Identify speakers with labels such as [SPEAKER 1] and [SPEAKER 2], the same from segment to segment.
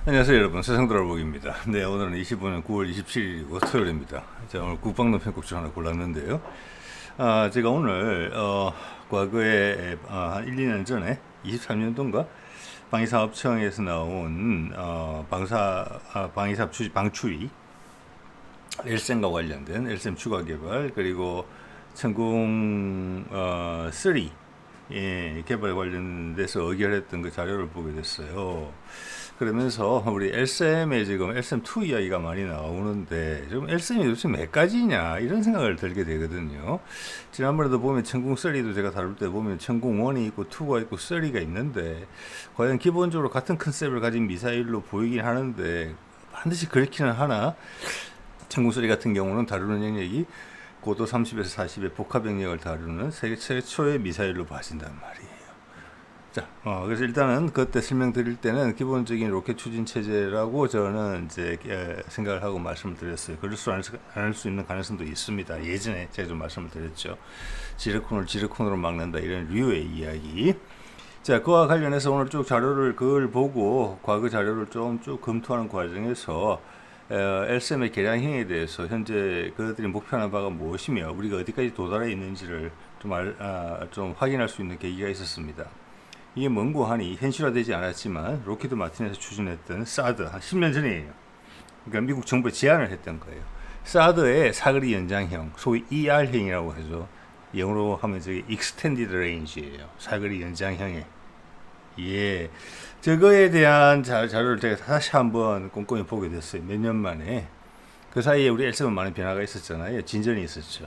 [SPEAKER 1] 안녕하세요 여러분, 세상돌아보기입니다. 네, 오늘은 25년 9월 27일이고 토요일입니다. 자, 오늘 국방론 편곡줄 하나 골랐는데요. 제가 오늘 과거에 한 1, 2년 전에 23년도인가 방위사업청에서 나온 방위사업 방추위 LSM과 관련된 LSM 추가 개발, 그리고 천궁 3 개발 관련돼서 의결했던 그 자료를 보게 됐어요. 그러면서 우리 LSM에 지금 LSM2 이야기가 많이 나오는데, 좀 LSM이 도대체 몇 가지냐 이런 생각을 들게 되거든요. 지난번에도 보면 천궁3도 제가 다룰 때 보면 천궁1이 있고 2가 있고 3가 있는데, 과연 기본적으로 같은 컨셉을 가진 미사일로 보이긴 하는데 반드시 그렇기는 하나, 천궁3 같은 경우는 다루는 영역이 고도 30에서 40의 복합 영역을 다루는 세계 최초의 미사일로 봐진단 말이에요. 자, 그래서 일단은 그때 설명드릴 때는 기본적인 로켓 추진 체제라고 저는 이제 생각을 하고 말씀을 드렸어요. 그럴 수 안 할 수 있는 가능성도 있습니다. 예전에 제가 좀 말씀을 드렸죠. 지르콘을 지르콘으로 막는다 이런 류의 이야기. 자, 그와 관련해서 오늘 쭉 그걸 보고 과거 자료를 좀 쭉 검토하는 과정에서 LSM의 개량형에 대해서 현재 그들이 목표하는 바가 무엇이며 우리가 어디까지 도달해 있는지를 좀 확인할 수 있는 계기가 있었습니다. 이게 뭔고 하니 현실화되지 않았지만 로키드 마틴에서 추진했던 사드 한 10년 전이에요. 그러니까 미국 정부에 제안을 했던 거예요. 사드의 사거리 연장형, 소위 ER형이라고 하죠. 영어로 하면 저기 Extended Range예요. 사거리 연장형에. 예, 저거에 대한 자료를 제가 다시 한번 꼼꼼히 보게 됐어요. 몇 년 만에. 그 사이에 우리 LSM은 많은 변화가 있었잖아요. 진전이 있었죠.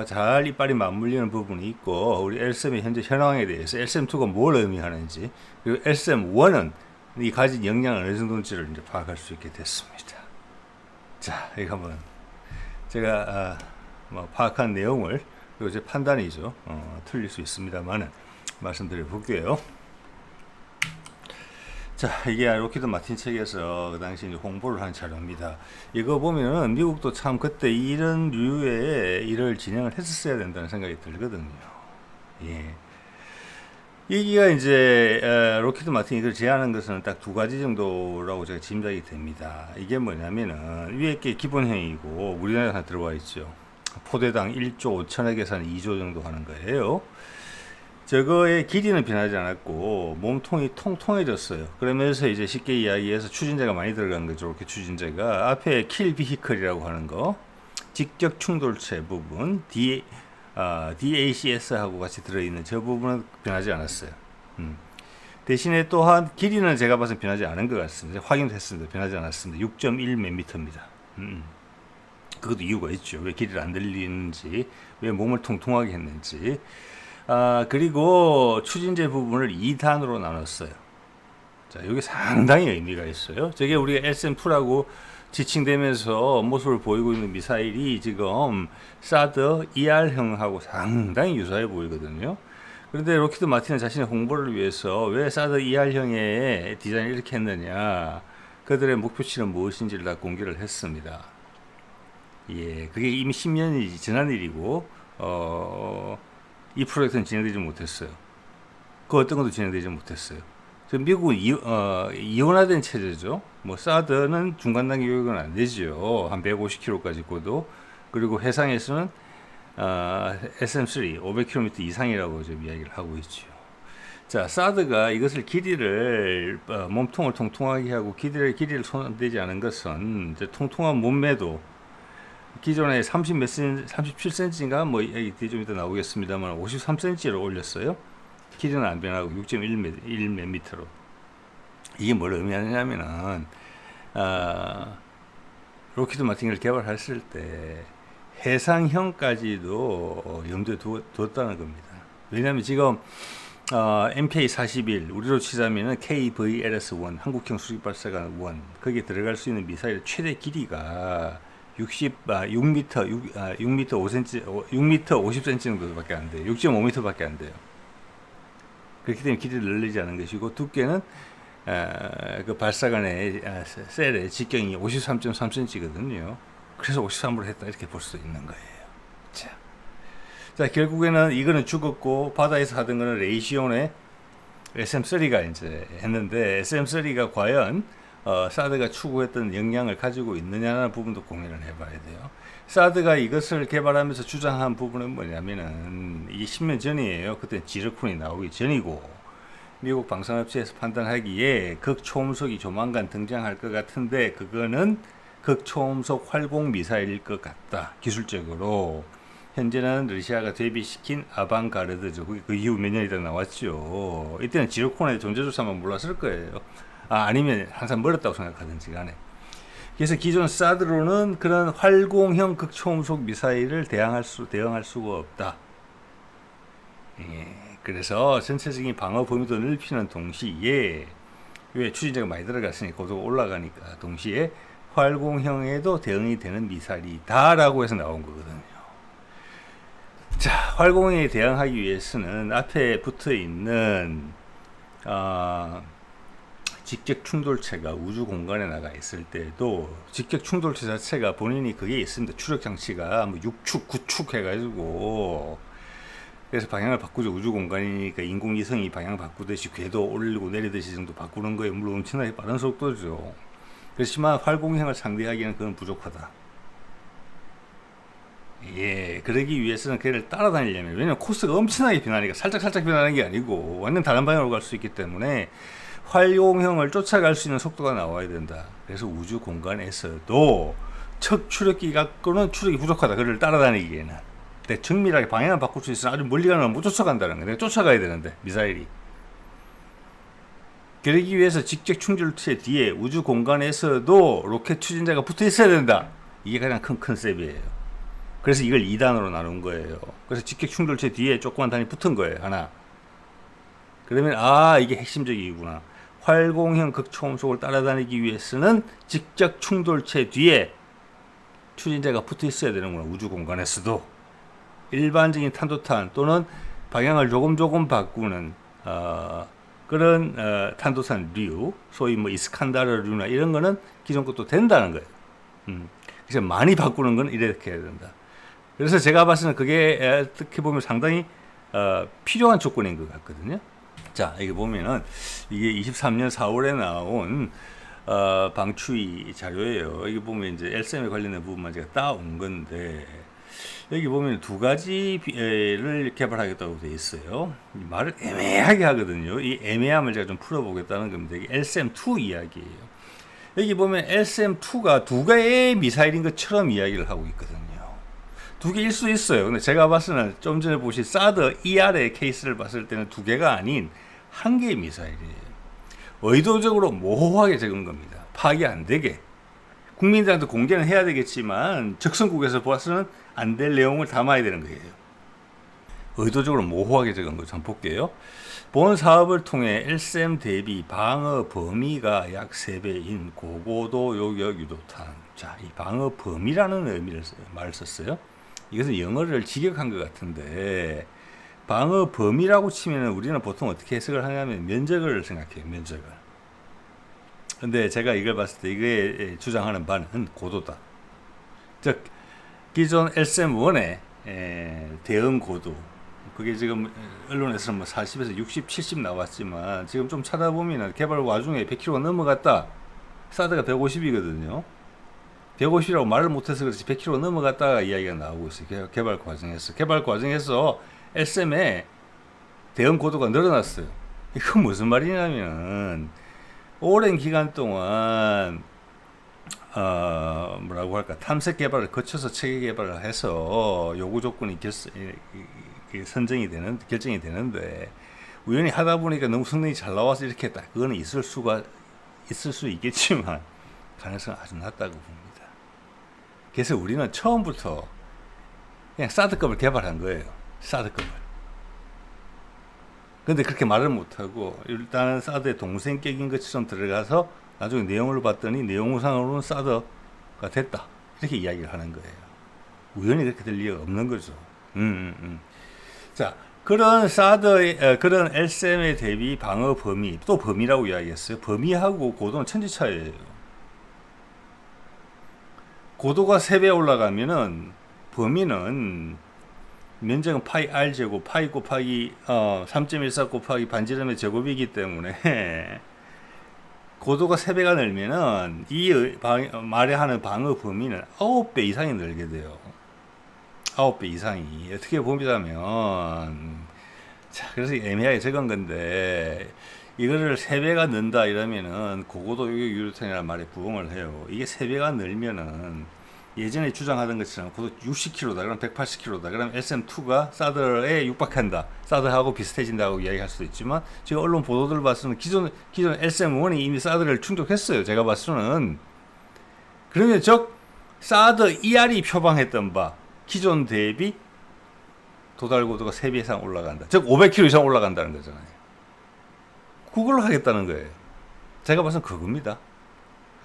[SPEAKER 1] 잘 이빨이 맞물리는 부분이 있고, 우리 LSM의 현재 현황에 대해서 LSM2가 뭘 의미하는지, 그리고 LSM1은 이 가진 역량은 어느 정도인지를 이제 파악할 수 있게 됐습니다. 자, 이거 한번 제가 파악한 내용을, 그리고 제 판단이죠. 틀릴 수 있습니다만은 말씀드려 볼게요. 자, 이게 로키드 마틴 책에서 그 당시 이제 홍보를 한 자료입니다. 이거 보면은 미국도 참 그때 이런 류의 일을 진행을 했었어야 된다는 생각이 들거든요. 예. 여기가 이제 로키드 마틴이 이걸 제안한 것은 딱 두 가지 정도라고 제가 짐작이 됩니다. 이게 뭐냐면은 위에 게 기본형이고 우리나라에 하나 들어와 있죠. 포대당 1조 5천억 예산 2조 정도 하는 거예요. 저거의 길이는 변하지 않았고 몸통이 통통해졌어요. 그러면서 이제 쉽게 이야기해서 추진제가 많이 들어간 거죠. 이렇게 추진제가 앞에 킬 비히클이라고 하는 거, 직접 충돌체 부분 DACS하고 같이 들어있는 저 부분은 변하지 않았어요. 대신에 또한 길이는 제가 봐서 변하지 않은 것 같습니다. 확인했습니다. 변하지 않았습니다. 6.1 몇 미터입니다. 그것도 이유가 있죠. 왜 길이를 안 들리는지, 왜 몸을 통통하게 했는지. 그리고 추진제 부분을 2단으로 나눴어요. 자, 여기 상당히 의미가 있어요. 저게 우리가 LSM2라고 지칭되면서 모습을 보이고 있는 미사일이 지금 사드 ER형하고 상당히 유사해 보이거든요. 그런데 로키드 마틴은 자신의 홍보를 위해서 왜 사드 ER형의 디자인을 이렇게 했느냐, 그들의 목표치는 무엇인지를 다 공개를 했습니다. 예, 그게 이미 10년이 지난 일이고, 이 프로젝트는 진행되지 못했어요. 그 어떤 것도 진행되지 못했어요. 미국은 이원화된 체제죠. 뭐 사드는 중간 단계 교육은 안 되죠. 한 150km까지 고도. 그리고 해상에서는 SM3 500km 이상이라고 지금 이야기를 하고 있죠. 자, 사드가 이것을 길이를 몸통을 통통하게 하고 길이를 손대지 않은 것은 이제 통통한 몸매도 기존에 37cm인가 뭐 좀 이따 나오겠습니다만 53cm로 올렸어요. 길이는 안 변하고 6.1 몇 미터로. 이게 뭘 의미하냐면은 로키드 마틴을 개발했을 때 해상형까지도 염두에 두었다는 겁니다. 왜냐하면 지금 MK41 우리로 치자면은 KVLS-1 한국형 수직발사관 1 거기에 들어갈 수 있는 미사일 최대 길이가 6m 5cm, 6m 50cm 정도밖에 안 돼요. 6.5m밖에 안 돼요. 그렇기 때문에 길이를 늘리지 않은 것이고, 두께는 그 발사관의 셀의 직경이 53.3cm거든요. 그래서 53으로 했다 이렇게 볼 수 있는 거예요. 자, 결국에는 이거는 죽었고 바다에서 하던 거는 레이시온의 SM3가 이제 했는데 SM3가 과연 사드가 추구했던 역량을 가지고 있느냐는 부분도 고민을 해봐야 돼요. 사드가 이것을 개발하면서 주장한 부분은 뭐냐면은 이게 10년 전이에요. 그때 지르콘이 나오기 전이고 미국 방산업체에서 판단하기에 극초음속이 조만간 등장할 것 같은데 그거는 극초음속 활공 미사일일 것 같다. 기술적으로 현재는 러시아가 대비시킨 아방가르드죠. 그 이후 몇 년이 더 나왔죠. 이때는 지르콘의 존재조차만 몰랐을 거예요. 아니면 항상 멀었다고 생각하든지 간에. 그래서 기존 사드로는 그런 활공형 극초음속 미사일을 대응할 수가 없다. 예, 그래서 전체적인 방어 범위도 넓히는 동시에 왜 추진제가 많이 들어갔으니 고도가 올라가니까 동시에 활공형에도 대응이 되는 미사일이다라고 해서 나온 거거든요. 자, 활공형에 대응하기 위해서는 앞에 붙어 있는 직격 충돌체가 우주 공간에 나가 있을 때도 직격 충돌체 자체가 본인이 그게 있습니다. 추적 장치가 뭐 6축, 9축 해가지고 그래서 방향을 바꾸죠. 우주 공간이니까 인공위성이 방향 바꾸듯이 궤도 올리고 내리듯이 정도 바꾸는 거예요. 물론 엄청나게 빠른 속도죠. 그렇지만 활공형을 상대하기에는 그건 부족하다. 예, 그러기 위해서는 걔를 따라다니려면 왜냐면 코스가 엄청나게 변하니까 살짝 변하는 게 아니고 완전 다른 방향으로 갈 수 있기 때문에 활용형을 쫓아갈 수 있는 속도가 나와야 된다. 그래서 우주 공간에서도 척 추력기 갖고는 추력이 부족하다. 그를 따라다니기에는. 근데 정밀하게 방향을 바꿀 수 있으면 아주 멀리 가는 건 못 쫓아간다는 거예요. 쫓아가야 되는데 미사일이. 그러기 위해서 직접 충돌체 뒤에 우주 공간에서도 로켓 추진자가 붙어 있어야 된다. 이게 가장 큰 컨셉이에요. 그래서 이걸 2단으로 나눈 거예요. 그래서 직격 충돌체 뒤에 조그만 단이 붙은 거예요. 하나. 그러면 이게 핵심적이구나. 활공형 극초음속을 따라다니기 위해서는 직접 충돌체 뒤에 추진자가 붙어 있어야 되는구나. 우주 공간에서도. 일반적인 탄도탄 또는 방향을 조금 바꾸는 그런 탄도탄류, 소위 뭐 이스칸다르류나 이런 거는 기존 것도 된다는 거예요. 그래서 많이 바꾸는 건 이렇게 해야 된다. 그래서 제가 봤을 때는 그게 어떻게 보면 상당히 필요한 조건인 것 같거든요. 자, 여기 보면은 이게 23년 4월에 나온 방추위 자료예요. 여기 보면 이제 LSM에 관련된 부분만 제가 따온 건데 여기 보면 두 가지를 개발하겠다고 되어 있어요. 말을 애매하게 하거든요. 이 애매함을 제가 좀 풀어보겠다는 겁니다. 이게 LSM-2 이야기예요. 여기 보면 LSM-2가 두 개의 미사일인 것처럼 이야기를 하고 있거든요. 두 개일 수 있어요. 근데 제가 봤을 때는 좀 전에 보신 사드 ER의 케이스를 봤을 때는 두 개가 아닌 한 개의 미사일이에요. 의도적으로 모호하게 적은 겁니다. 파악이 안 되게. 국민들한테 공개는 해야 되겠지만 적성국에서 봐서는 안 될 내용을 담아야 되는 거예요. 의도적으로 모호하게 적은 거 좀 볼게요. 본 사업을 통해 LSM 대비 방어 범위가 약 3배인 고고도 요격 유도탄. 자, 이 방어 범위라는 의미를 말을 썼어요. 이것은 영어를 직역한 것 같은데 방어 범위라고 치면 우리는 보통 어떻게 해석을 하냐면 면적을 생각해요. 면적을. 근데 제가 이걸 봤을 때 이게 주장하는 바는 고도다. 즉 기존 LSM-1의 대응 고도 그게 지금 언론에서는 뭐 40에서 60, 70 나왔지만 지금 좀 찾아보면 개발 와중에 100km가 넘어갔다. 사드가 150이거든요. 150이라고 말을 못해서 그렇지 100km 넘어갔다가 이야기가 나오고 있어요. 개발 과정에서 LSM의 대응 고도가 늘어났어요. 이건 무슨 말이냐면 오랜 기간 동안 뭐라고 할까 탐색 개발을 거쳐서 체계 개발을 해서 요구 조건이 결정이 되는데 우연히 하다 보니까 너무 성능이 잘 나와서 이렇게 했다. 그거는 있을 수 있겠지만 가능성은 아주 낮다고 봅니다. 그래서 우리는 처음부터 그냥 사드급을 개발한 거예요. 사드급을. 근데 그렇게 말을 못하고 일단은 사드의 동생격인 것처럼 들어가서 나중에 내용을 봤더니 내용상으로는 사드가 됐다. 이렇게 이야기를 하는 거예요. 우연히 그렇게 될 리가 없는 거죠. 자, 그런 그런 LSM의 대비 방어 범위, 또 범위라고 이야기했어요. 범위하고 고도는 천지차이예요. 고도가 3배 올라가면은 범위는 면적은 파이 R 제곱, 파이 곱하기 3.14 곱하기 반지름의 제곱이기 때문에 고도가 3배가 늘면은 말하는 방어 범위는 9배 이상이 늘게 돼요. 9배 이상이. 어떻게 보자면, 자, 그래서 애매하게 적은 건데, 이거를 3배가 는다 이러면은 고고도 요격 유도탄이라는 말에 부응을 해요. 이게 3배가 늘면은 예전에 주장하던 것처럼 고도 60km다, 그럼 180km다, 그럼 SM2가 사드에 육박한다, 사드하고 비슷해진다고 이야기할 수도 있지만, 지금 언론 보도들 봐서는 기존 SM1이 이미 사드를 충족했어요. 제가 봐서는. 그러면 사드 ER이 표방했던 바 기존 대비 도달 고도가 3배 이상 올라간다. 500km 이상 올라간다는 거잖아요. 그걸로 하겠다는 거예요. 제가 봐서는 그겁니다.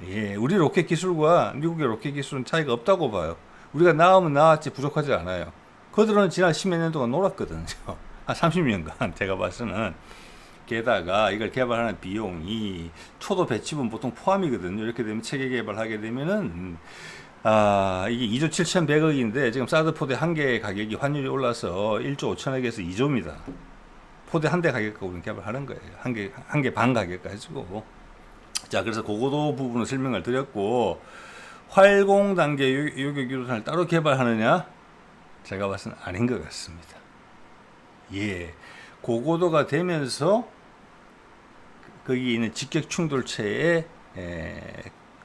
[SPEAKER 1] 예, 우리 로켓 기술과 미국의 로켓 기술은 차이가 없다고 봐요. 우리가 나오면 나왔지 부족하지 않아요. 그들은 지난 10몇 년 동안 놀았거든요. 한 30년간 제가 봐서는. 게다가 이걸 개발하는 비용이 초도 배치분 보통 포함이거든요. 이렇게 되면 체계 개발하게 되면은 이게 2조 7,100억인데 지금 사드 포대 한 개의 가격이 환율이 올라서 1조 5천억에서 2조입니다. 포대 한 대 가격과 우리는 개발하는 거예요. 한 개 반 가격 가지고. 자, 그래서 고고도 부분을 설명을 드렸고, 활공 단계 요격 유도탄을 따로 개발하느냐? 제가 봐서는 아닌 것 같습니다. 예. 고고도가 되면서 거기 있는 직격 충돌체에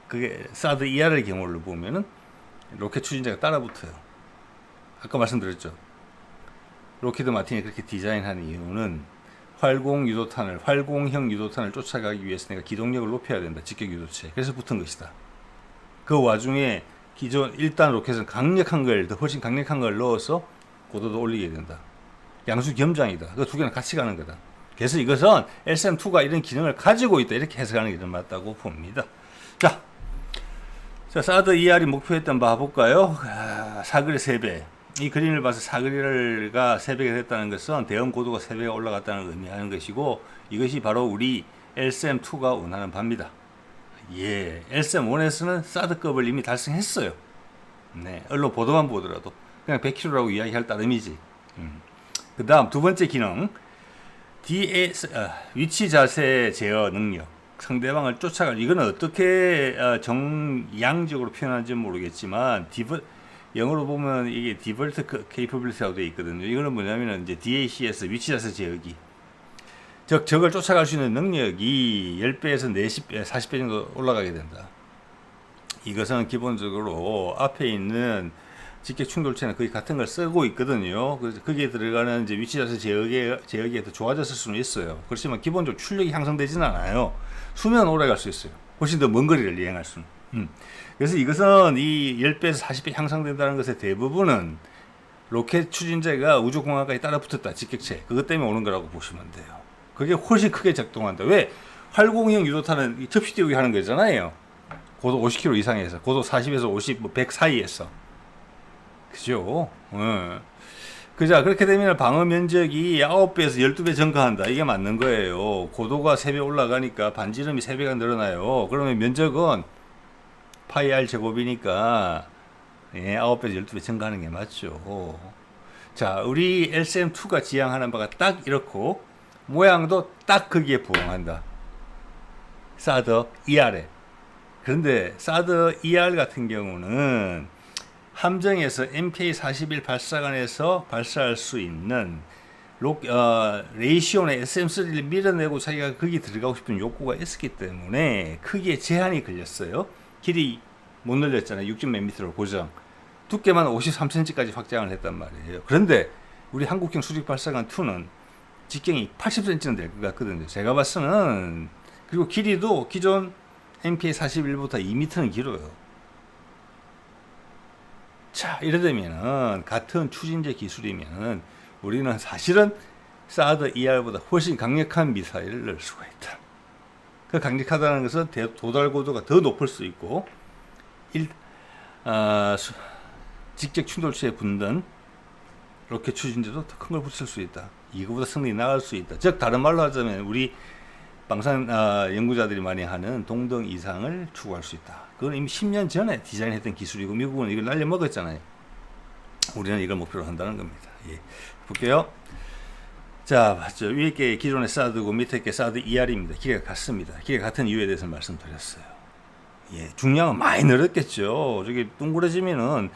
[SPEAKER 1] 그게 사드 ER의 경우를 보면은 로켓 추진자가 따라붙어요. 아까 말씀드렸죠. 로키드 마틴이 그렇게 디자인한 이유는 활공형 유도탄을 쫓아가기 위해서 내가 기동력을 높여야 된다. 직격 유도체. 그래서 붙은 것이다. 그 와중에 일단 로켓은 훨씬 강력한 걸 넣어서 고도도 올리게 된다. 양수 겸장이다. 그 두 개는 같이 가는 거다. 그래서 이것은 SM2가 이런 기능을 가지고 있다. 이렇게 해석하는 게 좀 맞다고 봅니다. 자, 사드 ER이 목표했던 바 볼까요? 사거리 3배. 이 그림을 봐서 사거리가 3배가 됐다는 것은 대응 고도가 3배가 올라갔다는 걸 의미하는 것이고, 이것이 바로 우리 LSM2가 원하는 바입니다. 예, LSM1에서는 사드급을 이미 달성했어요. 네, 언론 보도만 보더라도 그냥 100km라고 이야기할 따름이지. 그 다음 두 번째 기능, 위치 자세 제어 능력. 상대방을 쫓아갈, 이거는 어떻게 정량적으로 표현하는지 모르겠지만, 영어로 보면 이게 디버트 케이퍼빌리티라고 되어 있거든요. 이거는 뭐냐면은 이제 DACS, 위치 자세 제어기. 적을 쫓아갈 수 있는 능력이 10배에서 40배 정도 올라가게 된다. 이것은 기본적으로 앞에 있는 직격 충돌체는 거의 같은 걸 쓰고 있거든요. 그래서 거기에 들어가는 이제 위치 자세 제어기가 더 좋아졌을 수는 있어요. 그렇지만 기본적으로 출력이 향상되지는 않아요. 수면 오래 갈 수 있어요. 훨씬 더 먼 거리를 여행할 수는. 그래서 이것은 이 10배에서 40배 향상된다는 것의 대부분은 로켓 추진제가 우주공항까지 따라 붙었다. 직격체. 그것 때문에 오는 거라고 보시면 돼요. 그게 훨씬 크게 작동한다. 왜? 활공형 유도탄은 접시 띄우기 하는 거잖아요. 고도 50km 이상에서, 고도 40에서 50, 100 사이에서. 그죠? 그자, 그렇게 되면 방어 면적이 9배에서 12배 증가한다. 이게 맞는 거예요. 고도가 3배 올라가니까 반지름이 3배가 늘어나요. 그러면 면적은 파이 R 제곱이니까 9배에서 12배 증가하는 게 맞죠. 자, 우리 LSM2가 지향하는 바가 딱 이렇고, 모양도 딱 거기에 부응한다. 사드 ER에. 그런데 사드 ER 같은 경우는 함정에서 MK41 발사관에서 발사할 수 있는 레이시온의 SM3를 밀어내고 자기가 거기 들어가고 싶은 욕구가 있었기 때문에 크기에 제한이 걸렸어요. 길이 못 늘렸잖아요. 6몇 미터로 고정. 두께만 53cm까지 확장을 했단 말이에요. 그런데 우리 한국형 수직발사관 2는 직경이 80cm는 될 것 같거든요. 제가 봤서는. 그리고 길이도 기존 MK41보다 2m는 길어요. 자, 이러되면은 같은 추진제 기술이면은 우리는 사실은 사드 ER보다 훨씬 강력한 미사일을 넣을 수가 있다. 그 강력하다는 것은 도달 고도가 더 높을 수 있고, 직접 충돌체에 붙는 로켓 추진제도 더 큰 걸 붙일 수 있다. 이거보다 성능이 나을 수 있다. 즉 다른 말로 하자면 우리 방산 연구자들이 많이 하는 동등 이상을 추구할 수 있다. 그건 이미 10년 전에 디자인했던 기술이고 미국은 이걸 날려먹었잖아요. 우리는 이걸 목표로 한다는 겁니다. 예. 볼게요. 자, 맞죠. 위에 게 기존의 사드고 밑에 게 사드 ER입니다. 길이가 같습니다. 길이가 같은 이유에 대해서 말씀드렸어요. 예, 중량은 많이 늘었겠죠. 저기 둥그러지면은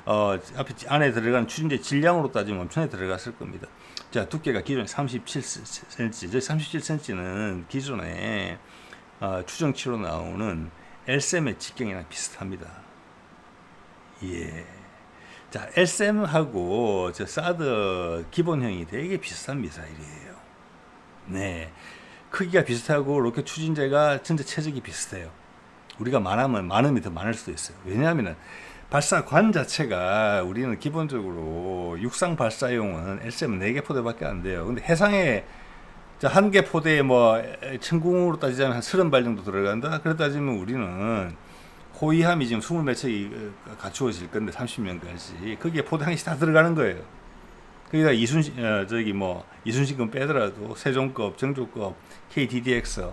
[SPEAKER 1] 앞에 안에 들어가는 추진제 질량으로 따지면 엄청나게 들어갔을 겁니다. 자, 두께가 기존에 37cm. 저 37cm는 기존에 추정치로 나오는 LSM의 직경이랑 비슷합니다. 예. 자, LSM하고 저 사드 기본형이 되게 비슷한 미사일이에요. 네. 크기가 비슷하고 로켓 추진제가 전체 체적이 비슷해요. 우리가 많으면 더 많을 수도 있어요. 왜냐하면 발사관 자체가 우리는 기본적으로 육상 발사용은 LSM은 4개 포대밖에 안 돼요. 근데 해상에 한 개 포대에 뭐 천궁으로 따지자면 한 30발 정도 들어간다. 그래 따지면 우리는 호위함이 지금 20몇 척이 갖추어질 건데 30명까지 거기에 포대 한 개씩 다 들어가는 거예요. 거기다 이순신급 빼더라도 세종급, 정조급, KDDX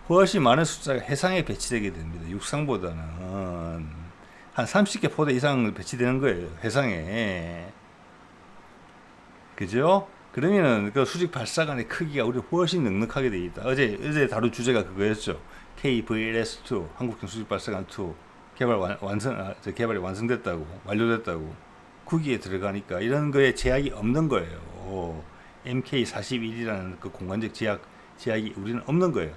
[SPEAKER 1] 훨씬 많은 숫자가 해상에 배치되게 됩니다. 육상보다는 한 30개 포대 이상 배치되는 거예요. 해상에. 그죠? 그러면은 그 수직 발사관의 크기가 우리 훨씬 넉넉하게 되어 있다. 어제 다룬 주제가 그거였죠. KVLS2 한국형 수직 발사관 2 개발이 완성됐다고, 완료됐다고. 거기에 들어가니까 이런 거에 제약이 없는 거예요. MK41이라는 그 공간적 제약이 우리는 없는 거예요.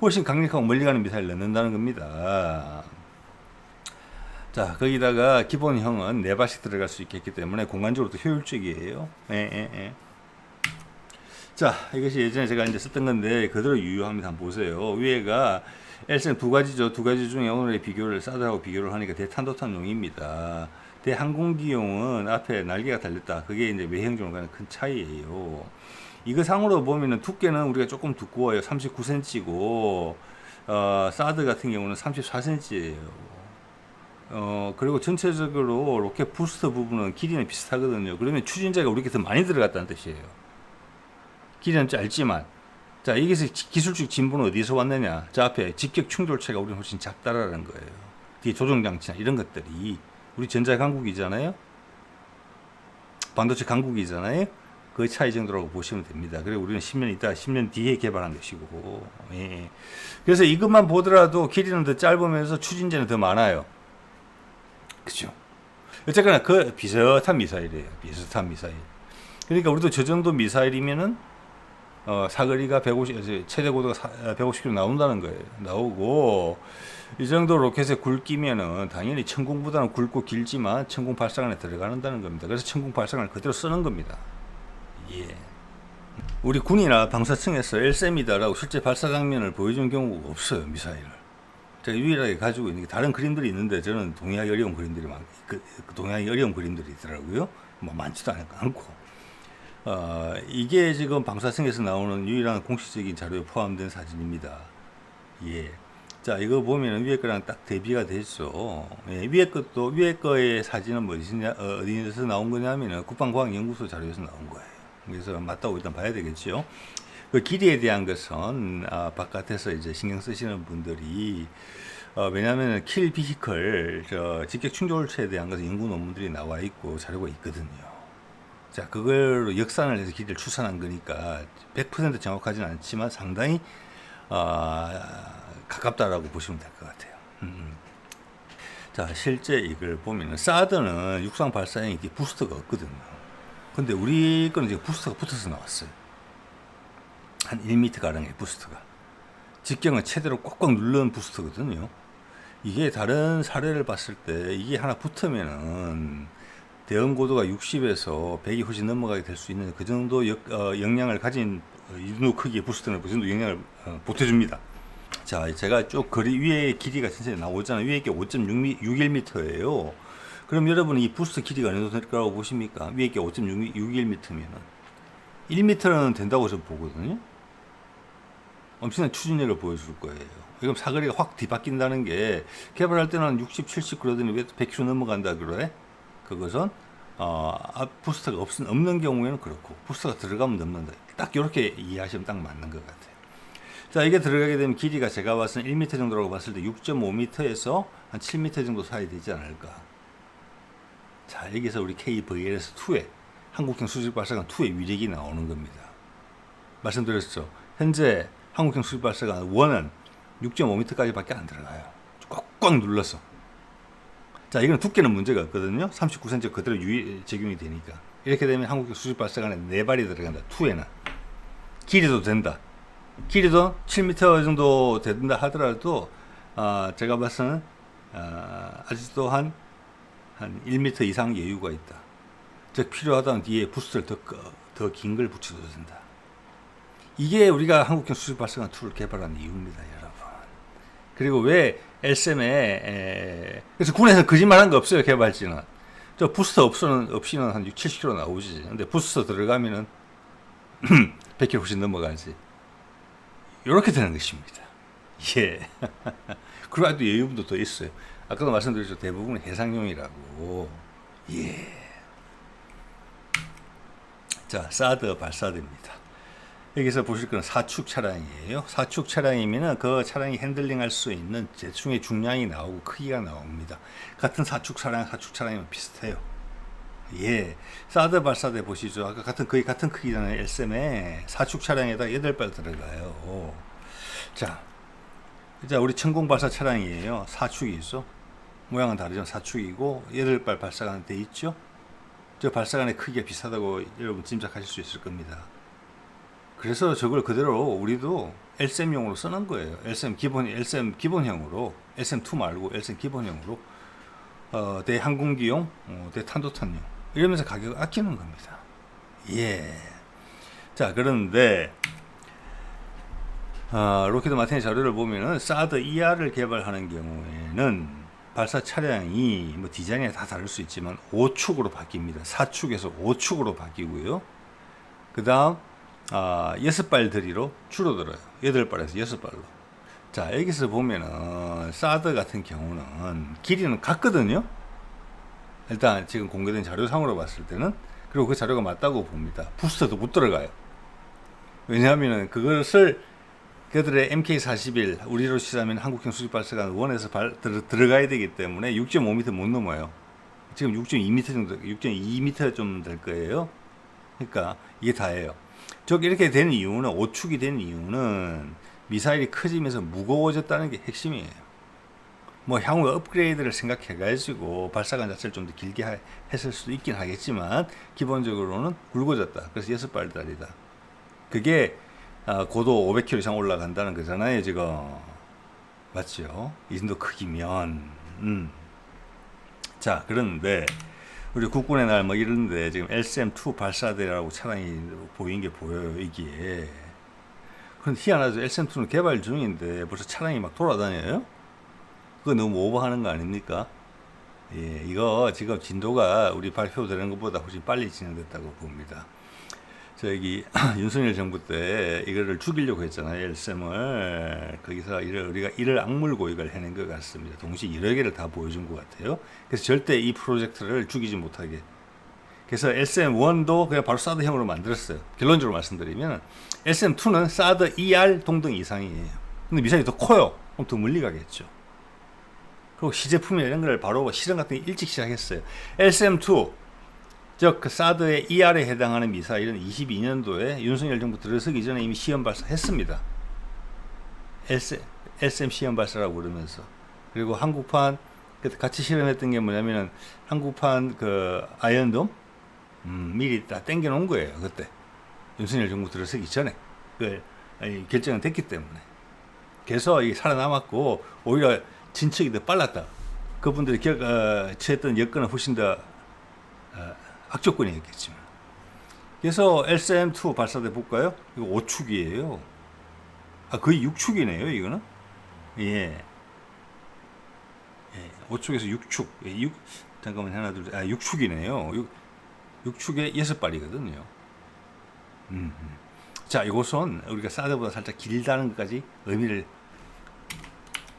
[SPEAKER 1] 훨씬 강력하고 멀리 가는 미사일을 넣는다는 겁니다. 자, 거기다가 기본형은 4발씩 들어갈 수 있겠기 때문에 공간적으로 도 효율적이에요. 자, 이것이 예전에 제가 이제 썼던 건데 그대로 유효합니다. 한번 보세요. 위에가 LSM 두 가지죠. 두 가지 중에 오늘의 비교를 사드하고 비교를 하니까 대탄도탄용입니다. 대항공기용은 앞에 날개가 달렸다. 그게 이제 외형적으로 가는 큰 차이예요. 이거 상으로 보면은 두께는 우리가 조금 두꺼워요. 39cm고 사드 같은 경우는 34cm예요. 그리고 전체적으로 로켓 부스터 부분은 길이는 비슷하거든요. 그러면 추진제가 우리게 더 많이 들어갔다는 뜻이에요. 길이는 짧지만. 자, 여기서 기술적 진보는 어디서 왔느냐? 자, 앞에 직격 충돌체가 우리는 훨씬 작다라는 거예요. 뒤에 조종장치나 이런 것들이. 우리 전자강국이잖아요? 반도체 강국이잖아요? 그 차이 정도라고 보시면 됩니다. 그리고 우리는 10년 뒤에 개발한 것이고. 예. 그래서 이것만 보더라도 길이는 더 짧으면서 추진제는 더 많아요. 그죠? 어쨌거나 그 비슷한 미사일이에요. 비슷한 미사일. 그러니까 우리도 저 정도 미사일이면은 사거리가 150, 최대 고도가 150km 나온다는 거예요. 나오고 이 정도 로켓의 굵기면은 당연히 천궁보다는 굵고 길지만 천궁 발사관에 들어간다는 겁니다. 그래서 천궁 발사관을 그대로 쓰는 겁니다. 예. 우리 군이나 방사청에서 LSM이다라고 실제 발사 장면을 보여준 경우가 없어요. 미사일을. 제가 유일하게 가지고 있는 게 다른 그림들이 있는데 저는 동의하기 어려운 그림들이 동의하기 어려운 그림들이 있더라고요. 뭐 많지도 않고. 이게 지금 방사청에서 나오는 유일한 공식적인 자료에 포함된 사진입니다. 예. 자, 이거 보면 위에 거랑 딱 대비가 되죠. 예, 위에 거의 사진은 뭐 어디서 나온 거냐면은 국방과학연구소 자료에서 나온 거예요. 그래서 맞다고 일단 봐야 되겠죠. 그 길이에 대한 것은 바깥에서 이제 신경 쓰시는 분들이 왜냐하면 킬 비히클 직격 충돌체에 대한 것은 연구 논문들이 나와 있고 자료가 있거든요. 자, 그걸로 역산을 해서 길이를 추산한 거니까 100% 정확하지는 않지만 상당히 가깝다라고 보시면 될 것 같아요. 자, 실제 이걸 보면은 사드는 육상 발사형이 부스터가 없거든요. 근데 우리 거는 지금 부스터가 붙어서 나왔어요. 한 1m 가량의 부스터가. 직경은 최대로 꽉꽉 누른 부스터거든요. 이게 다른 사례를 봤을 때 이게 하나 붙으면은 대응 고도가 60에서 100이 훨씬 넘어가게 될 수 있는 그 정도 역량을 가진 이 정도 크기의 부스터는 그 정도 영향을 보태줍니다. 자, 제가 쭉 위에 길이가 진짜 나오잖아요. 위에 게 5.61m예요. 그럼 여러분 이 부스터 길이가 어느 정도 될 거라고 보십니까? 위에 게 5.61m면은 1m는 된다고 저는 보거든요. 엄청난 추진력을 보여줄 거예요. 그럼 사거리가 확 뒤바뀐다는 게 개발할 때는 60, 70 그러더니 왜 100km 넘어간다 그래? 그것은 부스터가 없는 경우에는 그렇고 부스터가 들어가면 넘는다. 딱 이렇게 이해하시면 딱 맞는 것 같아요. 자, 이게 들어가게 되면 길이가 제가 봤을 때 1m 정도라고 봤을 때 6.5m에서 한 7m 정도 사이 되지 않을까. 자, 여기서 우리 KVLS2의 한국형 수직 발사관 2의 위력이 나오는 겁니다. 말씀드렸죠. 현재 한국형 수직 발사관 1은 6.5m까지밖에 안 들어가요. 꽉꽉 눌러서. 자, 이건 두께는 문제가 없거든요. 39cm 그대로 적용이 되니까. 이렇게 되면 한국형 수직 발사관에 4발이 들어간다. 2에는. 길이도 된다. 길이도 7m 정도 된다 하더라도 제가 봐서는 아직도 한 1m 이상 여유가 있다. 즉 필요하다면 뒤에 부스를 더 긴 걸 붙여도 된다. 이게 우리가 한국형 수직 발사관 2를 개발한 이유입니다, 여러분. 그리고 왜 LSM에 그래서 군에서 거짓말한 거 없어요, 개발지는. 저 부스터 없이는 한 6, 70km 나오지. 근데 부스터 들어가면은 100km 훨씬 넘어가지. 이렇게 되는 것입니다. 예. 그리고 아직도 여유분도 더 있어요. 아까도 말씀드렸죠. 대부분 해상용이라고. 예. 자, 사드 발사대입니다. 여기서 보실 거는 4축 차량이에요. 4축 차량이면 그 차량이 핸들링할 수 있는 대충의 중량이 나오고 크기가 나옵니다. 같은 4축 차량이면 비슷해요. 예. 사드 발사대 보시죠. 아까 거의 같은 크기잖아요. LSM에 4축 차량에다 8발 들어가요. 자, 이제 우리 천공 발사 차량이에요. 4축이 있어. 모양은 다르지만 4축이고 8발 발사관 돼 있죠. 저 발사관의 크기가 비슷하다고 여러분 짐작하실 수 있을 겁니다. 그래서 저걸 그대로 우리도 LSM용으로 쓰는 거예요. LSM 기본형으로, LSM2 말고 LSM 기본형으로 대항공기용, 대탄도탄용 이러면서 가격을 아끼는 겁니다. 예. 자, 그런데 로키드 마틴의 자료를 보면은 사드 ER을 개발하는 경우에는 발사 차량이 뭐 디자인이 다 다를 수 있지만 5축으로 바뀝니다. 4축에서 5축으로 바뀌고요. 그 다음 6발 들이로 줄어들어요. 8발에서 6발로. 자, 여기서 보면은 사드 같은 경우는 길이는 같거든요. 일단 지금 공개된 자료상으로 봤을 때는. 그리고 그 자료가 맞다고 봅니다. 부스터도 못 들어가요. 왜냐하면 그것을 그들의 MK41 우리로 치자면 한국형 수직 발사관 1에서 들어가야 되기 때문에 6.5m 못 넘어요. 지금 6.2m 정도, 6.2m 좀 될 거예요. 그러니까 이게 다예요. 이렇게 된 이유는 5축이 된 이유는 미사일이 커지면서 무거워졌다는 게 핵심이에요. 뭐 향후 업그레이드를 생각해가지고 발사관 자체를 좀 더 길게 했을 수도 있긴 하겠지만 기본적으로는 굵어졌다. 그래서 6발짜리다. 그게 고도 500km 이상 올라간다는 거잖아요, 지금. 맞죠? 이 정도 크기면. 자, 그런데 우리 국군의 날 뭐 이런데 지금 LSM2 발사대라고 차량이 보이는 게 보여요, 이게. 그런데 희한하죠. LSM2는 개발 중인데 벌써 차량이 막 돌아다녀요? 그거 너무 오버하는 거 아닙니까? 예, 이거 지금 진도가 우리 발표되는 것보다 훨씬 빨리 진행됐다고 봅니다. 저기 윤석열 정부 때 이거를 죽이려고 했잖아요. LSM을. 거기서 우리가 이를 악물고 이걸 해낸 것 같습니다. 동시에 여러 개를 다 보여준 것 같아요. 그래서 절대 이 프로젝트를 죽이지 못하게. 그래서 LSM1도 그냥 바로 사드형으로 만들었어요. 결론적으로 말씀드리면 LSM2는 사드 ER 동등 이상이에요. 근데 미사일이 더 커요. 그럼 더 멀리 가겠죠. 그리고 시제품이나 이런 걸 바로 실험 같은 게 일찍 시작했어요. LSM2 즉 그 사드의 ER에 해당하는 미사일은 22년도에 윤석열 정부 들어서기 전에 이미 시험 발사했습니다. SM 시험 발사라고 그러면서. 그리고 한국판 같이 실험했던 게 뭐냐면은 한국판 그 아이언돔 미리 다 땡겨 놓은 거예요. 그때 윤석열 정부 들어서기 전에 그 결정은 됐기 때문에. 그래서 이게 살아남았고 오히려 진척이 더 빨랐다. 그분들이 처했던 여건은 훨씬 더 악조건이었겠지만. 그래서 LSM2 발사대 볼까요? 이거 5축이에요. 거의 6축이네요, 이거는. 예. 5축에서 6축. 잠깐만, 하나, 둘, 6축이네요. 6축에 6발이거든요. 자, 이것은 우리가 사드보다 살짝 길다는 것까지 의미를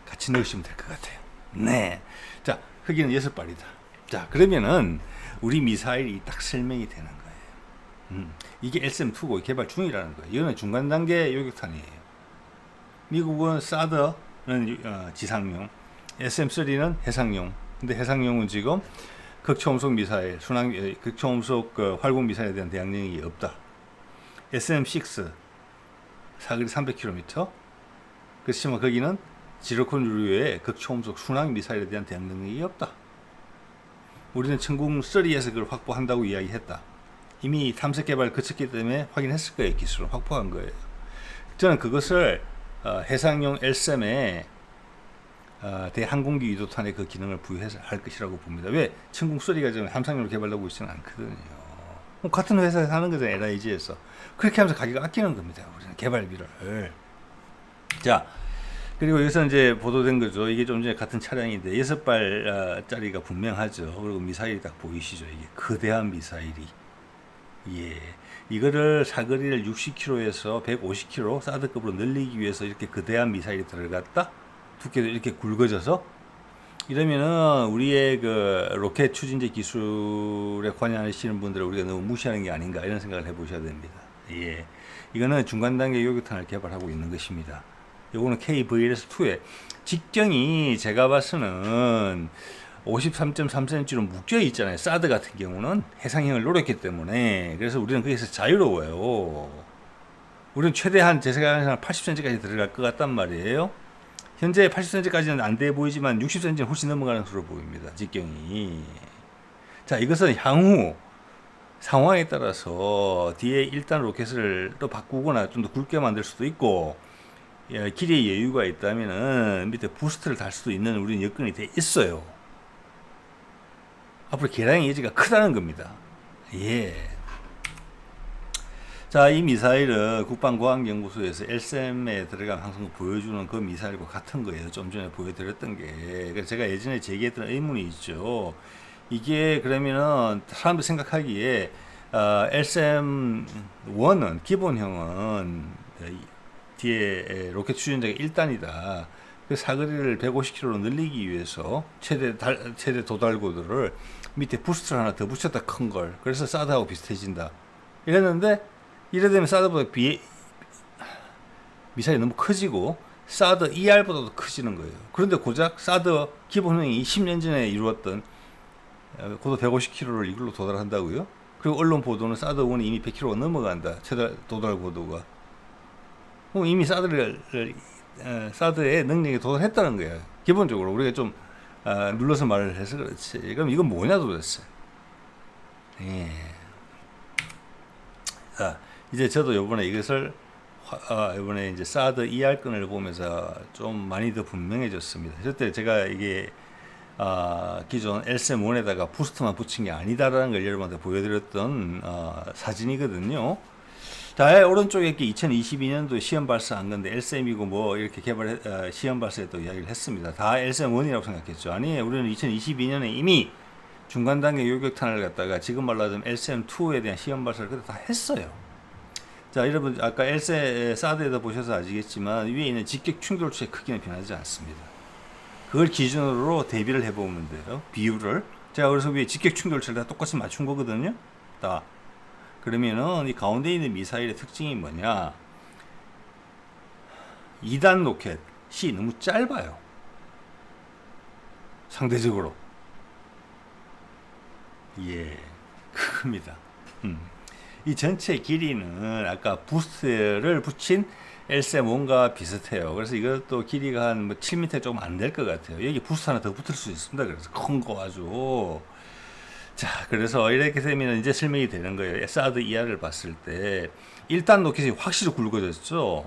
[SPEAKER 1] 같이 넣으시면 될 것 같아요. 네. 자, 크기는 6발이다. 자, 그러면은 우리 미사일이 딱 설명이 되는 거예요. 이게 LSM2고 개발 중이라는 거예요. 이거는 중간 단계 요격탄이에요. 미국은 사드는 지상용, SM3는 해상용. 근데 해상용은 지금 극초음속 미사일, 극초음속 활공 미사일에 대한 대항력이 없다. SM6 사거리 300km. 그렇지만 거기는 지르콘 유류의 극초음속 순항 미사일에 대한 대응 능력이 없다. 우리는 천궁 3에서 그걸 확보한다고 이야기했다. 이미 탐색 개발 거쳤기 때문에 확인했을 거예요. 기술을 확보한 거예요. 저는 그것을 해상용 L3에 대항공기 유도탄의 그 기능을 부여해서 할 것이라고 봅니다. 왜? 천궁 3가 지금 함상용으로 개발되고 있지는 않거든요. 같은 회사에서 하는 거잖아요. LIG에서. 그렇게 하면서 가격을 아끼는 겁니다. 우리는 개발비를. 자, 그리고 여기서 이제 보도된 거죠. 이게 좀 전에 같은 차량인데 6발짜리가 분명하죠. 그리고 미사일이 딱 보이시죠. 이게 거대한 미사일이. 예. 이거를 사거리를 60km에서 150km 사드급으로 늘리기 위해서 이렇게 거대한 미사일이 들어갔다? 두께도 이렇게 굵어져서? 이러면은 우리의 그 로켓 추진제 기술에 관여하시는 분들을 우리가 너무 무시하는 게 아닌가 이런 생각을 해보셔야 됩니다. 예. 이거는 중간 단계 요격탄을 개발하고 있는 것입니다. 요거는 KVLS2에 직경이 제가 봐서는 53.3cm로 묶여 있잖아요. 사드 같은 경우는 해상형을 노렸기 때문에. 그래서 우리는 거기서 자유로워요. 우리는 최대한 제 생각에는 80cm까지 들어갈 것 같단 말이에요. 현재 80cm까지는 안 돼 보이지만 60cm는 훨씬 넘어가는 수로 보입니다. 직경이. 자, 이것은 향후 상황에 따라서 뒤에 1단 로켓을 또 바꾸거나 좀 더 굵게 만들 수도 있고, 길이의 여유가 있다면은 밑에 부스트를 달 수도 있는 우리는 여건이 돼 있어요. 앞으로 개량의 여지가 크다는 겁니다. 예. 자, 이 미사일은 국방과학연구소에서 LSM에 들어가면 항상 보여주는 그 미사일과 같은 거예요. 좀 전에 보여드렸던 게. 그래서 제가 예전에 제기했던 의문이 있죠. 이게 그러면은 사람들 생각하기에 LSM-1은 기본형은 뒤에 로켓 추진자가 1단이다. 그 사거리를 150km로 늘리기 위해서 최대 도달고도를 밑에 부스트를 하나 더 붙였다 큰 걸. 그래서 사드하고 비슷해진다. 이랬는데 이래 되면 사드보다 미사일이 너무 커지고 사드 ER보다도 커지는 거예요. 그런데 고작 사드 기본형이 10년 전에 이루었던 고도 150km를 이걸로 도달한다고요? 그리고 언론 보도는 사드 1이 이미 100km가 넘어간다. 최대 도달 고도가. 그럼 이미 사드의 능력에 도달했다는 거예요. 기본적으로 우리가 좀 눌러서 말을 해서 그렇지. 그럼 이건 뭐냐 도대체. 예. 자, 이제 저도 요번에 이것을 이번에 이제 사드 ER 건을 보면서 좀 많이 더 분명해졌습니다. 그때 제가 이게 기존 LSM1에다가 부스트만 붙인 게 아니다라는 걸 여러분한테 보여드렸던 사진이거든요. 자, 오른쪽에 이렇게 2022년도 시험 발사한 건데 LSM이고 뭐 이렇게 시험 발사에 또 이야기를 했습니다. 다 LSM1이라고 생각했죠. 아니에요. 우리는 2022년에 이미 중간 단계 요격탄을 갖다가 지금 말하자면 LSM2에 대한 시험 발사를 그때 다 했어요. 자, 여러분 아까 사드에다 보셔서 아시겠지만 위에 있는 직격 충돌체의 크기는 변하지 않습니다. 그걸 기준으로 대비를 해보면 돼요. 비율을. 제가 그래서 위에 직격 충돌체를 다 똑같이 맞춘 거거든요. 다. 그러면은 이 가운데 있는 미사일의 특징이 뭐냐? 2단 로켓이 너무 짧아요. 상대적으로. 예, 큽니다. 이 전체 길이는 아까 부스트를 붙인 LSM1과 비슷해요. 그래서 이것도 길이가 한 7m 조금 안 될 것 같아요. 여기 부스트 하나 더 붙을 수 있습니다. 그래서 큰 거 아주. 자, 그래서 이렇게 되면 이제 설명이 되는 거예요. 사드 ER을 봤을 때 1단 로켓이 확실히 굵어졌죠.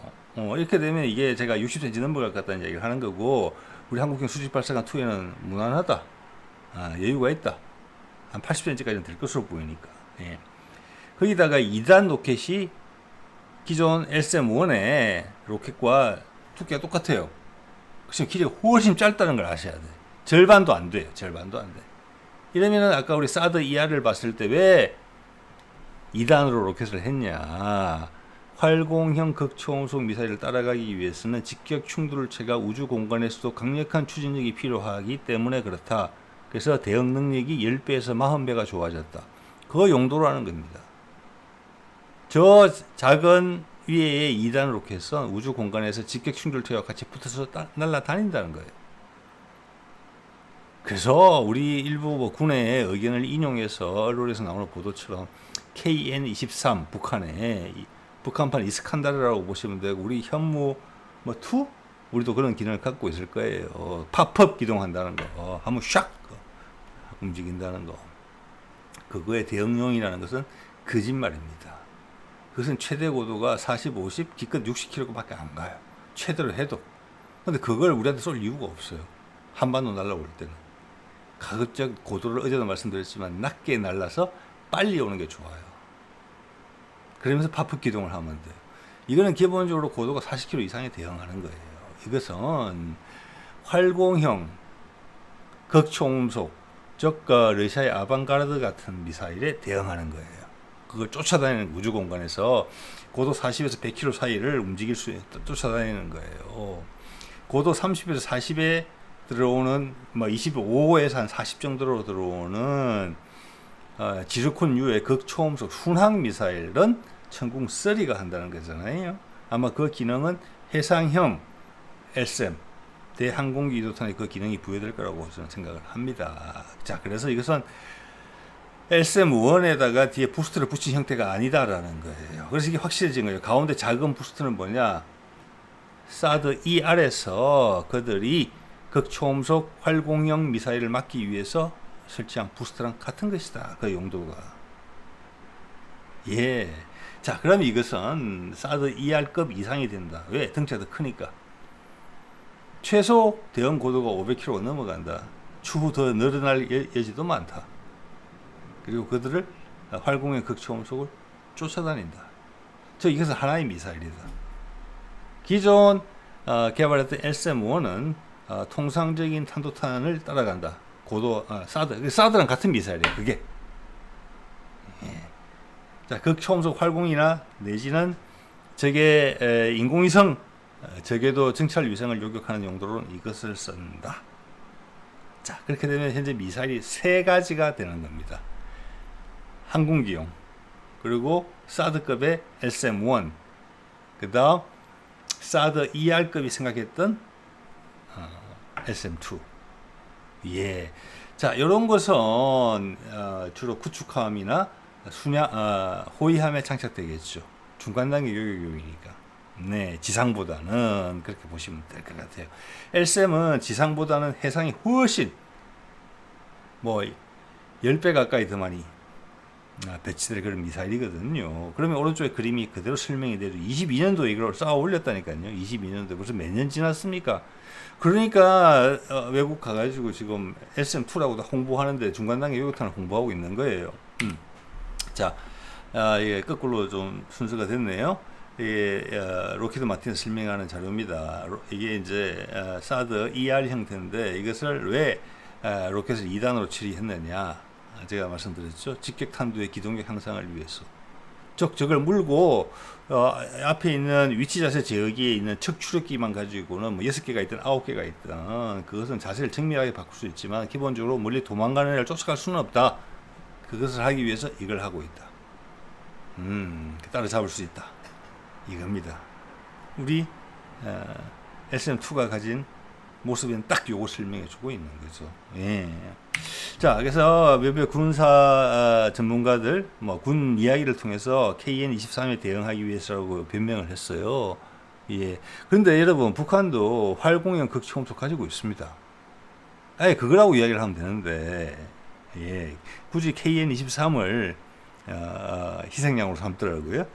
[SPEAKER 1] 이렇게 되면 이게 제가 60cm 넘어갈 것 같다는 얘기를 하는 거고, 우리 한국형 수직 발사관 2에는 무난하다. 여유가 있다. 한 80cm까지는 될 것으로 보이니까. 예. 거기다가 2단 로켓이 기존 LSM1의 로켓과 두께가 똑같아요. 그래서 길이가 훨씬 짧다는 걸 아셔야 돼요. 절반도 안 돼요. 절반도 안 돼. 이러면은 아까 우리 사드 ER을 봤을 때 왜 2단으로 로켓을 했냐. 활공형 극초음속 미사일을 따라가기 위해서는 직격 충돌체가 우주 공간에서도 강력한 추진력이 필요하기 때문에 그렇다. 그래서 대응 능력이 10배에서 40배가 좋아졌다. 그 용도로 하는 겁니다. 저 작은 위에의 2단 로켓은 우주 공간에서 직격 충돌체와 같이 붙어서 날아다닌다는 거예요. 그래서 우리 일부 뭐 군의 의견을 인용해서 언론에서 나오는 보도처럼 KN-23 북한의 북한판 이스칸다르라고 보시면 되고, 우리 현무 뭐 2? 우리도 그런 기능을 갖고 있을 거예요. 팝업 기동한다는 거, 한번 샥 움직인다는 거. 그거의 대응용이라는 것은 거짓말입니다. 그것은 최대 고도가 40, 50, 기껏 60km밖에 안 가요. 최대로 해도. 근데 그걸 우리한테 쏠 이유가 없어요. 한반도 날아올 때는. 가급적 고도를 어제도 말씀드렸지만 낮게 날라서 빨리 오는 게 좋아요. 그러면서 팝업 기동을 하면 돼요. 이거는 기본적으로 고도가 40km 이상에 대응하는 거예요. 이것은 활공형 극초음속, 즉 러시아의 아방가르드 같은 미사일에 대응하는 거예요. 그걸 쫓아다니는 우주 공간에서 고도 40에서 100km 사이를 움직일 수 쫓아다니는 거예요. 고도 30에서 40에 들어오는 뭐 25에서 한 40 정도로 들어오는 지르콘유의 극초음속 순항 미사일은 천궁3가 한다는 거잖아요. 아마 그 기능은 해상형 LSM 대항공기 유도탄의 그 기능이 부여될 거라고 저는 생각을 합니다. 자, 그래서 이것은 LSM1에다가 뒤에 부스트를 붙인 형태가 아니다라는 거예요. 그래서 이게 확실해진 거예요. 가운데 작은 부스트는 뭐냐? 사드 ER에서 그들이 극초음속 활공형 미사일을 막기 위해서 설치한 부스트랑 같은 것이다. 그 용도가. 예. 자, 그럼 이것은 사드 ER급 이상이 된다. 왜? 덩치가 더 크니까. 최소 대응 고도가 500km가 넘어간다. 추후 더 늘어날 여지도 많다. 그리고 그들을 활공의 극초음속을 쫓아다닌다. 이것은 하나의 미사일이다. 기존 개발했던 LSM-1은 통상적인 탄도탄을 따라간다. 고도 사드랑 같은 미사일이에요. 그게. 예. 자, 극초음속 활공이나 내지는 적의 인공위성 적에도 정찰 위성을 요격하는 용도로는 이것을 쓴다. 자, 그렇게 되면 현재 미사일이 세 가지가 되는 겁니다. 항공기용, 그리고 사드급의 LSM-1, 그 다음 사드 ER급이 생각했던 LSM-2. 예. 자, 이런 것은 주로 구축함이나 호위함에 장착되겠죠. 중간 단계 요격용이니까. 네, 지상보다는 그렇게 보시면 될 것 같아요. LSM은 지상보다는 해상이 훨씬 뭐 10배 가까이 더 많이 배치될 그런 미사일이거든요. 그러면 오른쪽에 그림이 그대로 설명이 돼도 22년도에 이걸 쌓아 올렸다니까요. 22년도에 벌써 몇 년 지났습니까? 그러니까 외국 가가지고 지금 SM2라고도 홍보하는데 중간 단계 요격탄을 홍보하고 있는 거예요. 자, 이게 거꾸로 좀 순서가 됐네요. 로키드 마틴 설명하는 자료입니다. 이게 이제 사드 ER 형태인데 이것을 왜 로켓을 2단으로 처리했느냐? 제가 말씀드렸죠. 직격탄두의 기동력 향상을 위해서. 적을 물고 앞에 있는 위치 자세 제어기에 있는 척 추력기만 가지고는 뭐 6개가 있든 9개가 있든 그것은 자세를 정밀하게 바꿀 수 있지만 기본적으로 멀리 도망가는 애를 쫓아갈 수는 없다. 그것을 하기 위해서 이걸 하고 있다. 따라잡을 수 있다. 이겁니다. 우리 SM2가 가진 모습은 딱 요거 설명해 주고 있는 거죠. 예. 자, 그래서 몇몇 군사 전문가들, 군 이야기를 통해서 KN-23에 대응하기 위해서라고 변명을 했어요. 예. 그런데 여러분, 북한도 활공형 극초음속 가지고 있습니다. 아예 그거라고 이야기를 하면 되는데, 예. 굳이 KN-23을 희생양으로 삼더라고요.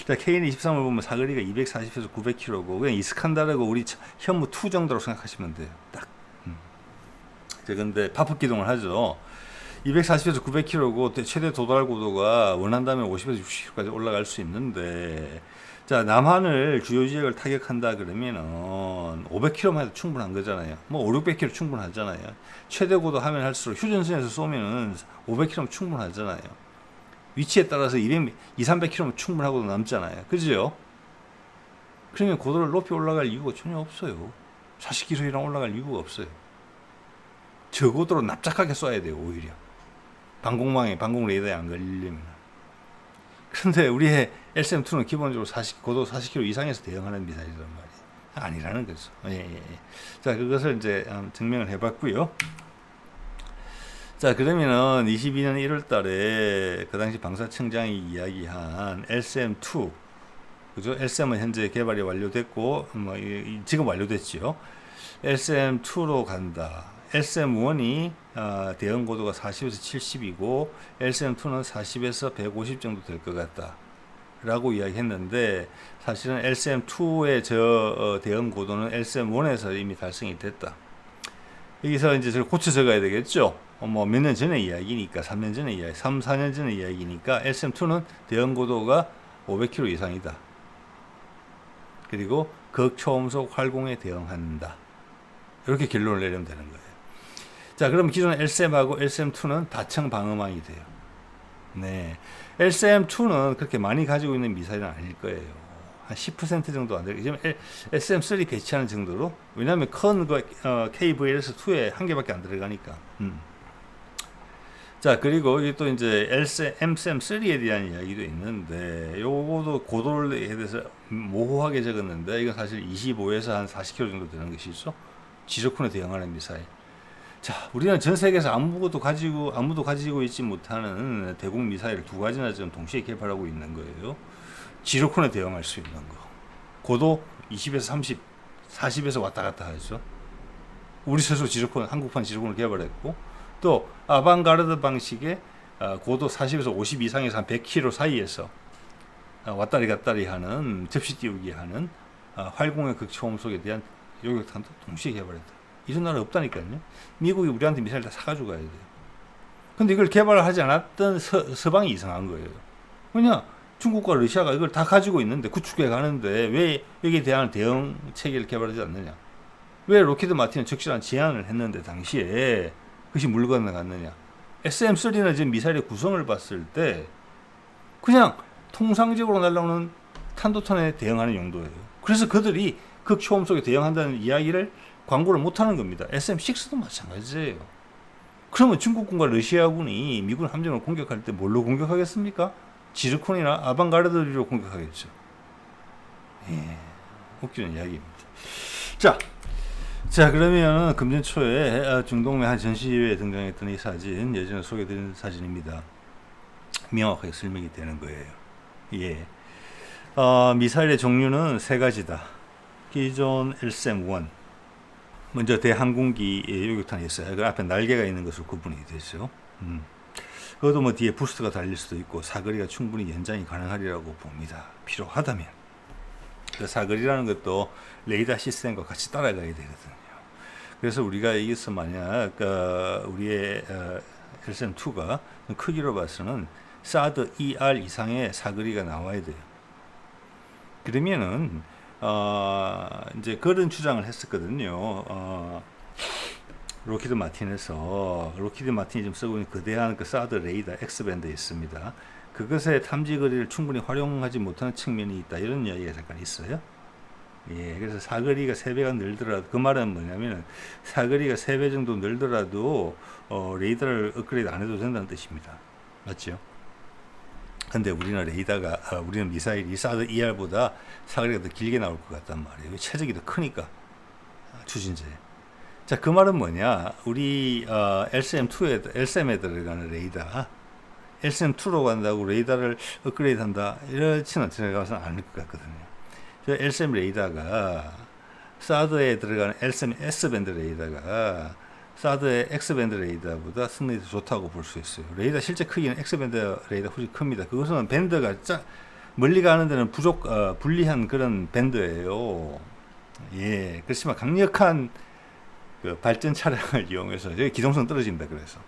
[SPEAKER 1] 자, KN-23을 보면 사거리가 240에서 900km고 그냥 이스칸다르고 우리 현무 2 정도로 생각하시면 돼요. 딱. 근데 팝업 기동을 하죠. 240에서 900km고 최대 도달 고도가 원한다면 50에서 60km까지 올라갈 수 있는데, 자, 남한을 주요 지역을 타격한다 그러면은 500km만 해도 충분한 거잖아요. 뭐 5, 600km 충분하잖아요. 최대 고도 하면 할수록 휴전선에서 쏘면은 500km면 충분하잖아요. 위치에 따라서 200, 300km면 충분하고도 남잖아요. 그죠? 그러면 고도를 높이 올라갈 이유가 전혀 없어요. 40km 이상 올라갈 이유가 없어요. 저고도로 납작하게 쏴야 돼요, 오히려. 방공 레이더에 안 걸리려면. 그런데 우리의 LSM-2는 기본적으로 고도 40km 이상에서 대응하는 미사일이란 말이에요. 아니라는 거죠. 예. 자, 그것을 이제 증명을 해봤고요. 자, 그러면은 22년 1월 달에 그 당시 방사청장이 이야기한 LSM-2 그죠? LSM은 현재 개발이 완료됐고, 지금 완료됐지요. LSM2로 간다. LSM1이 대응 고도가 40에서 70이고 LSM2는 40에서 150 정도 될 것 같다 라고 이야기했는데, 사실은 LSM2의 대응 고도는 LSM1에서 이미 달성이 됐다. 여기서 이제 저를 고쳐 적어야 되겠죠. 몇 년 전의 이야기니까, 3년 전의 이야기, 3, 4년 전의 이야기니까 LSM2는 대응 고도가 500km 이상이다. 그리고 극초음속 활공에 대응한다. 이렇게 결론을 내리면 되는 거예요. 자, 그럼 기존 LSM하고 LSM2는 다층 방어망이 돼요. 네. LSM2는 그렇게 많이 가지고 있는 미사일은 아닐 거예요. 한 10% 정도 안 되고, 지금 SM3 배치하는 정도로, 왜냐하면 큰 KVLS2에 한 개밖에 안 들어가니까. 자, 그리고 이게 또 이제 MSM3에 대한 이야기도 있는데, 요거도 고도에 대해서 모호하게 적었는데, 이건 사실 25에서 한 40km 정도 되는 것이죠. 지저콘에 대응하는 미사일. 자, 우리는 전 세계에서 아무도 가지고 있지 못하는 대공 미사일을 두 가지나 지금 동시에 개발하고 있는 거예요. 지저콘에 대응할 수 있는 거. 고도 20에서 30, 40에서 왔다 갔다 하죠. 우리 스스로 한국판 지저콘을 개발했고, 또 아방가르드 방식의 고도 40에서 50 이상에서 한 100km 사이에서 왔다리 갔다리 하는, 접시 띄우기 하는 활공의 극초음속에 대한 요격탄도 동시에 개발했다. 이런 나라 없다니까요. 미국이 우리한테 미사일 다 사가지고 가야 돼요. 근데 이걸 개발을 하지 않았던 서방이 이상한 거예요. 왜냐? 중국과 러시아가 이걸 다 가지고 있는데, 구축해 가는데 왜 여기에 대한 대응 체계를 개발하지 않느냐? 왜 로키드 마틴은 적절한 제안을 했는데 당시에 그것이 물 건너갔느냐? SM3는 지금 미사일의 구성을 봤을 때 그냥 통상적으로 날아오는 탄도탄에 대응하는 용도예요. 그래서 그들이 극초음속에 대응한다는 이야기를 광고를 못하는 겁니다. SM6도 마찬가지예요. 그러면 중국군과 러시아군이 미군 함정을 공격할 때 뭘로 공격하겠습니까? 지르콘이나 아방가르드로 공격하겠죠. 예, 웃기는 이야기입니다. 자, 그러면 금년 초에 중동의 한 전시회에 등장했던 이 사진, 예전에 소개드린 사진입니다. 명확하게 설명이 되는 거예요. 예. 미사일의 종류는 세 가지다. 기존 LSM-1. 먼저 대항공기 요격탄이 있어요. 그 앞에 날개가 있는 것으로 구분이 되죠. 그것도 뒤에 부스트가 달릴 수도 있고, 사거리가 충분히 연장이 가능하리라고 봅니다. 필요하다면. 그 사거리라는 것도 레이더 시스템과 같이 따라가야 되거든요. 그래서 우리가 여기서 만약 우리의 LSM-2가 크기로 봐서는 사드 ER 이상의 사거리가 나와야 돼요. 그러면은 이제 그런 주장을 했었거든요. 로키드 마틴이 지금 쓰고 있는 거대한 그 사드 레이더 X밴드에 있습니다. 그것의 탐지 거리를 충분히 활용하지 못하는 측면이 있다. 이런 이야기가 잠깐 있어요. 예, 그래서 사거리가 3배가 늘더라도, 그 말은 뭐냐면 사거리가 3배 정도 늘더라도 레이더를 업그레이드 안 해도 된다는 뜻입니다. 맞죠? 근데 우리는 미사일이 사드 ER보다 사거리가 더 길게 나올 것 같단 말이에요. 체적이 더 크니까, 추진제. 자, 그 말은 뭐냐? 우리 LSM에 들어가는 레이더, LSM2로 간다고 레이더를 업그레이드 한다, 이렇지는 들어가서는 않을 것 같거든요. 저 LSM 레이더가 사드에 들어가는 LSM S밴드 레이더가 사드의 X밴드 레이더보다 성능이 더 좋다고 볼 수 있어요. 레이더 실제 크기는 X밴드 레이더 훨씬 큽니다. 그것은 밴드가 멀리 가는 데는 불리한 그런 밴드예요. 예, 그렇지만 강력한 그 발전 차량을 이용해서 여기 기동성 떨어진다 그래서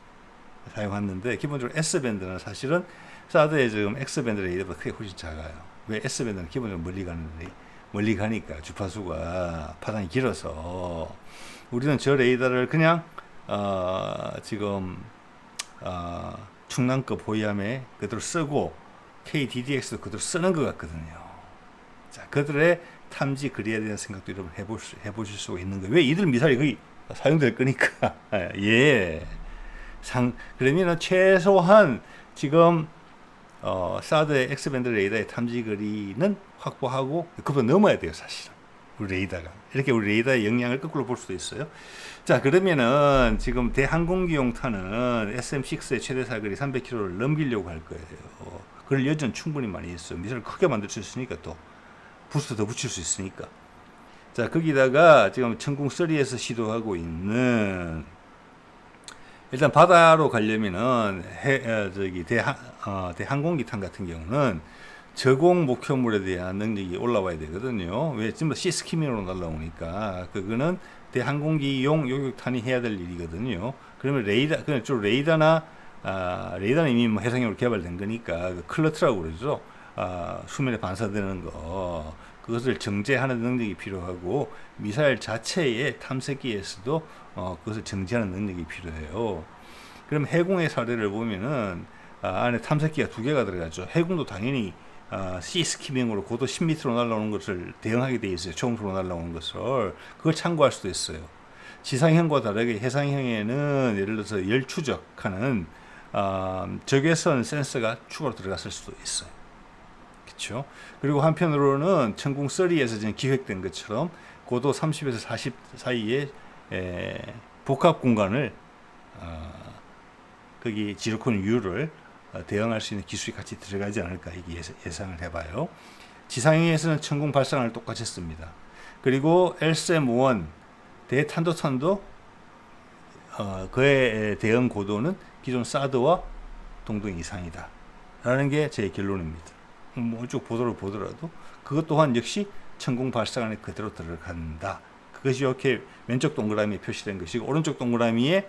[SPEAKER 1] 사용했는데, 기본적으로 S밴드는 사실은 사드의 지금 X밴드 레이더보다 크게 훨씬 작아요. 왜? S밴드는 기본적으로 멀리 가니까 주파수가 파장이 길어서. 우리는 저 레이더를 그냥 지금 충남급 호위함에 그대로 쓰고 KDDX도 그대로 쓰는 것 같거든요. 자, 그들의 탐지 거리에 대한 생각도 여러분 해보실 수가 있는 거예요. 왜? 이들 미사일이 거의 사용될 거니까. 예. 그러면 최소한 지금 사드의 X밴드 레이더의 탐지 거리는 확보하고 그보다 넘어야 돼요, 사실은. 우리 레이더가. 이렇게 우리 레이더의 영향을 거꾸로 볼 수도 있어요. 자, 그러면은 지금 대항공기용탄은 SM6의 최대 사거리 300km를 넘기려고 할 거예요. 그럴 여지는 충분히 많이 있어요. 미사일 크게 만들 수 있으니까 또. 부스터 더 붙일 수 있으니까. 자, 거기다가 지금 천궁3에서 시도하고 있는, 일단 바다로 가려면은 대항공기탄 같은 경우는 저공 목표물에 대한 능력이 올라와야 되거든요. 왜? 전부 시스키밍으로 날라오니까. 그거는 대항공기용 요격탄이 해야 될 일이거든요. 그러면 레이더, 그냥 좀 레이더나, 레이더는 이미 뭐 해상용으로 개발된 거니까, 그 클러트라고 그러죠. 수면에 반사되는 거. 그것을 정제하는 능력이 필요하고, 미사일 자체의 탐색기에서도 그것을 정제하는 능력이 필요해요. 그럼 해공의 사례를 보면은, 안에 탐색기가 2개가 들어가죠. 해공도 당연히 시스키밍으로 고도 10m로 날라오는 것을 대응하게 돼 있어요. 초음속으로 날라오는 것을. 그걸 참고할 수도 있어요. 지상형과 다르게 해상형에는 예를 들어서 열 추적하는 적외선 센서가 추가로 들어갔을 수도 있어요. 그렇죠? 그리고 한편으로는 천궁3에서 지금 기획된 것처럼 고도 30에서 40 사이에 복합 공간을 거기 지르콘 U를 대응할 수 있는 기술이 같이 들어가지 않을까 이게 예상을 해봐요. 지상에서는 천궁 발사관을 똑같이 씁니다. 그리고 LSM-1 대탄도탄도 그의 대응 고도는 기존 사드와 동등 이상이다 라는 게 제 결론입니다. 뭐 쭉 보도를 보더라도 그것 또한 역시 천궁 발사관에 그대로 들어간다. 그것이 이렇게 왼쪽 동그라미에 표시된 것이고, 오른쪽 동그라미에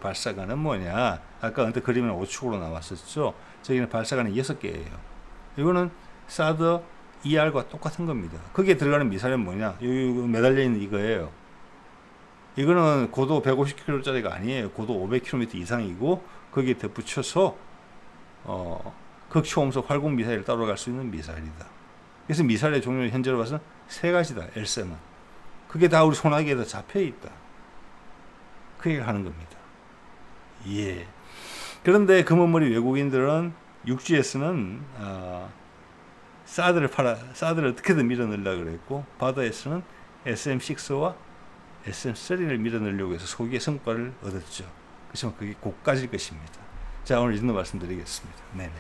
[SPEAKER 1] 발사관은 뭐냐, 아까 언뜻 그림은 5축으로 나왔었죠. 저기는 발사관이 6개예요. 이거는 사드 ER과 똑같은 겁니다. 거기에 들어가는 미사일은 뭐냐, 여기 매달려 있는 이거예요. 이거는 고도 150km짜리가 아니에요. 고도 500km 이상이고, 거기에 덧붙여서 극초음속 활공 미사일을 따라갈 수 있는 미사일이다. 그래서 미사일의 종류는 현재로 봐서는 3가지다. LSM은 그게 다 우리 소나기에다 잡혀 있다. 그 얘기를 하는 겁니다. 예. 그런데 금은머리 외국인들은 육지에서는 사드를 어떻게든 밀어넣으려고 그랬고, 바다에서는 SM6와 SM3를 밀어넣으려고 해서 소기의 성과를 얻었죠. 그렇지만 그게 고가질 것입니다. 자, 오늘 이 정도 말씀드리겠습니다. 네네.